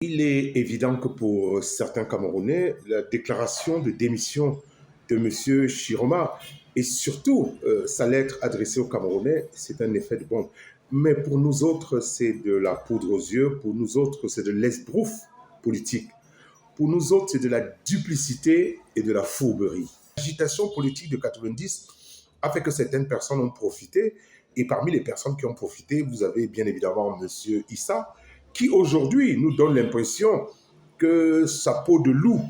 Il est évident que pour certains Camerounais, la déclaration de démission de M. Chiroma et surtout sa lettre adressée aux Camerounais, c'est un effet de bombe. Mais pour nous autres, c'est de la poudre aux yeux. Pour nous autres, c'est de l'esbrouf politique. Pour nous autres, c'est de la duplicité et de la fourberie. L'agitation politique de 90 a fait que certaines personnes ont profité. Et parmi les personnes qui ont profité, vous avez bien évidemment M. Issa, qui aujourd'hui nous donne l'impression que sa peau de loup,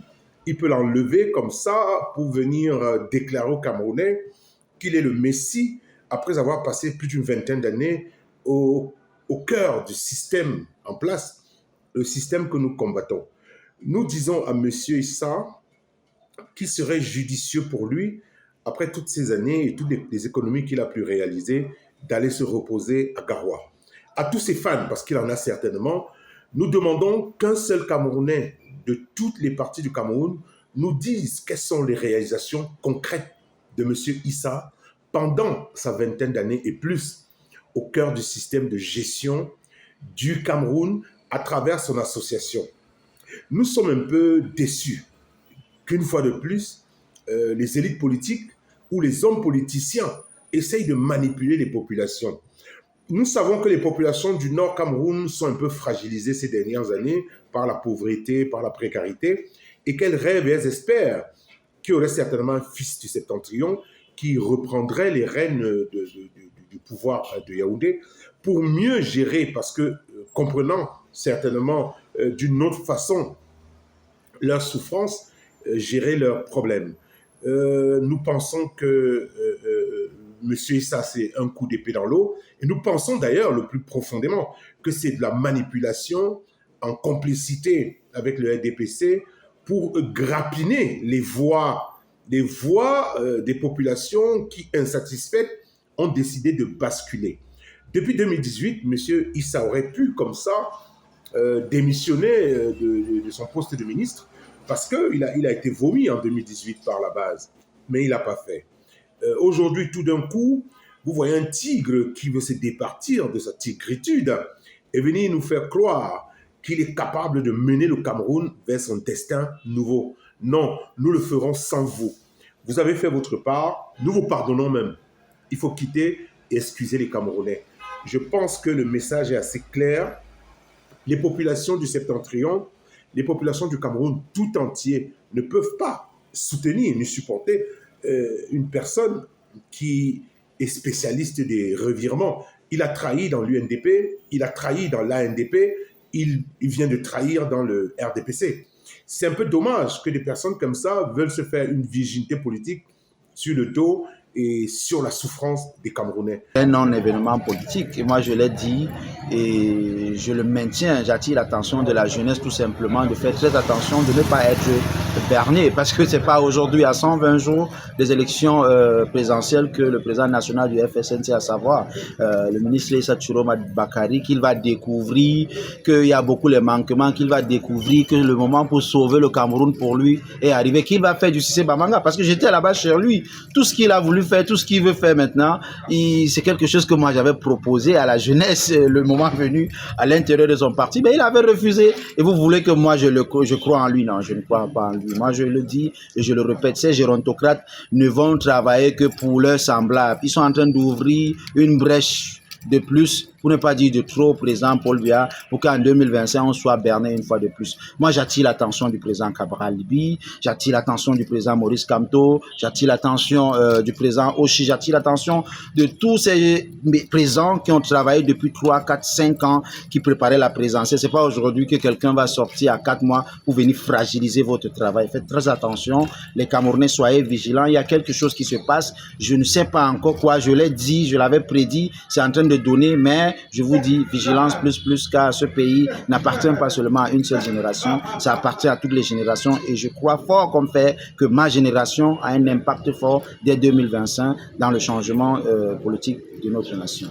il peut l'enlever comme ça pour venir déclarer aux Camerounais qu'il est le Messie après avoir passé plus d'une vingtaine d'années au cœur du système en place, le système que nous combattons. Nous disons à M. Issa qu'il serait judicieux pour lui, après toutes ces années et toutes les économies qu'il a pu réaliser, d'aller se reposer à Garoua. À tous ses fans, parce qu'il en a certainement, nous demandons qu'un seul Camerounais de toutes les parties du Cameroun nous dise quelles sont les réalisations concrètes de M. Issa pendant sa vingtaine d'années et plus au cœur du système de gestion du Cameroun à travers son association. Nous sommes un peu déçus qu'une fois de plus, les élites politiques ou les hommes politiciens essayent de manipuler les populations. Nous savons que les populations du Nord Cameroun sont un peu fragilisées ces dernières années par la pauvreté, par la précarité, et qu'elles rêvent et elles espèrent qu'il y aurait certainement un fils du septentrion qui reprendrait les rênes du pouvoir de Yaoundé pour mieux gérer, parce que comprenant certainement d'une autre façon leurs souffrances, gérer leurs problèmes. Nous pensons que M. Issa, c'est un coup d'épée dans l'eau. Et nous pensons d'ailleurs le plus profondément que c'est de la manipulation en complicité avec le RDPC pour grappiner les voix des populations qui, insatisfaites, ont décidé de basculer. Depuis 2018, M. Issa aurait pu, comme ça, démissionner de son poste de ministre parce qu'il a été vomi en 2018 par la base, mais il n'a pas fait. Aujourd'hui, tout d'un coup, vous voyez un tigre qui veut se départir de sa tigritude et venir nous faire croire qu'il est capable de mener le Cameroun vers son destin nouveau. Non, nous le ferons sans vous. Vous avez fait votre part, nous vous pardonnons même. Il faut quitter et excuser les Camerounais. Je pense que le message est assez clair. Les populations du Septentrion, les populations du Cameroun tout entier ne peuvent pas soutenir ni supporter une personne qui est spécialiste des revirements. Il a trahi dans l'UNDP, il a trahi dans l'ANDP, il vient de trahir dans le RDPC. C'est un peu dommage que des personnes comme ça veulent se faire une virginité politique sur le dos et sur la souffrance des Camerounais. Un non-événement politique, et moi je l'ai dit et je le maintiens, j'attire l'attention de la jeunesse tout simplement de faire très attention, de ne pas être berné, parce que c'est pas aujourd'hui à 120 jours des élections présidentielles que le président national du FSNC, à savoir le ministre Issa Chiroma Bakary, qu'il va découvrir qu'il y a beaucoup de manquements, qu'il va découvrir que le moment pour sauver le Cameroun pour lui est arrivé, qu'il va faire du Cissé Bamanga, parce que j'étais là-bas chez lui, tout ce qu'il a voulu faire, tout ce qu'il veut faire maintenant, c'est quelque chose que moi j'avais proposé à la jeunesse le moment venu à l'intérieur de son parti, mais il avait refusé. Et vous voulez que moi je crois en lui? Non, je ne crois pas en lui. Moi je le dis et je le répète, ces gérontocrates ne vont travailler que pour leurs semblables. Ils sont en train d'ouvrir une brèche de plus, pour ne pas dire de trop, président Paul Biya, pour qu'en 2025, on soit berné une fois de plus. Moi, j'attire l'attention du président Cabral Libi, j'attire l'attention du président Maurice Kamto, j'attire l'attention du président Oshi, j'attire l'attention de tous ces présidents qui ont travaillé depuis 3, 4, 5 ans, qui préparaient la présidentielle. C'est pas aujourd'hui que quelqu'un va sortir à 4 mois pour venir fragiliser votre travail. Faites très attention. Les Camerounais, soyez vigilants. Il y a quelque chose qui se passe. Je ne sais pas encore quoi. Je l'ai dit, je l'avais prédit. C'est en train de donner, mais je vous dis, vigilance plus, car ce pays n'appartient pas seulement à une seule génération, ça appartient à toutes les générations et je crois fort comme fait que ma génération a un impact fort dès 2025 dans le changement politique de notre nation.